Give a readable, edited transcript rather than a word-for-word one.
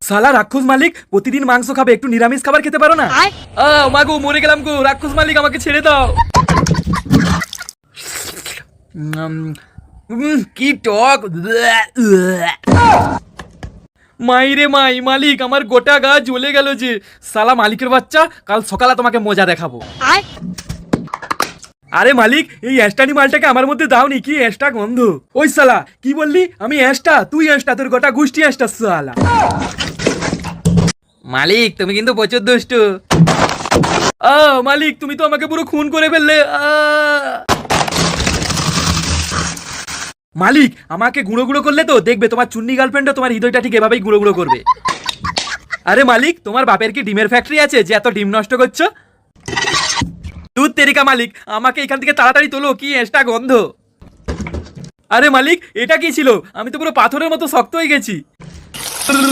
সালা রাক্ষস মালিক প্রতিদিন মাংস খাবে, একটু নিরামিষ খাবার খেতে পারো না? মাগো মরে গেলাম গো, রাক্ষস মালিক আমাকে ছেড়ে দাও। কি টক। মাইরে মাই, মালিক আমার গোটা গা জ্বলে গেল যে। সালা মালিকের বাচ্চা, কাল সকালে তোমাকে মজা দেখাবো। আরে মালিক, এই অ্যাস্টানি মালটাকে আমার মধ্যে দাওনি, কি অ্যাস্টা গন্ধ। ওই সালা কি বললি? আমি অ্যাস্টা, তুই অ্যাস্টা, তোর গোটা গোষ্ঠী অ্যাস্টা সালা। মালিক তুমি কিন্তু প্রচুর দুষ্টু। মালিক তুমি তো আমাকে পুরো খুন করে ফেললে। মালিক আমাকে গুঁড়ো গুঁড়ো করলে তো দেখবে তোমার চুন্নি গার্লফ্রেন্ডও তোমার হৃদয়টা ঠিক এভাবেই গুঁড়ো গুঁড়ো করবে। আরে মালিক, তোমার বাপের কি ডিমের ফ্যাক্টরি আছে যে এত ডিম নষ্ট করছো? দুধ তেরিকা মালিক, আমাকে এখান থেকে তাড়াতাড়ি তোলো, কি এক্সট্রা গন্ধ। আরে মালিক এটা কি ছিল? আমি তো পুরো পাথরের মতো শক্ত হয়ে গেছি।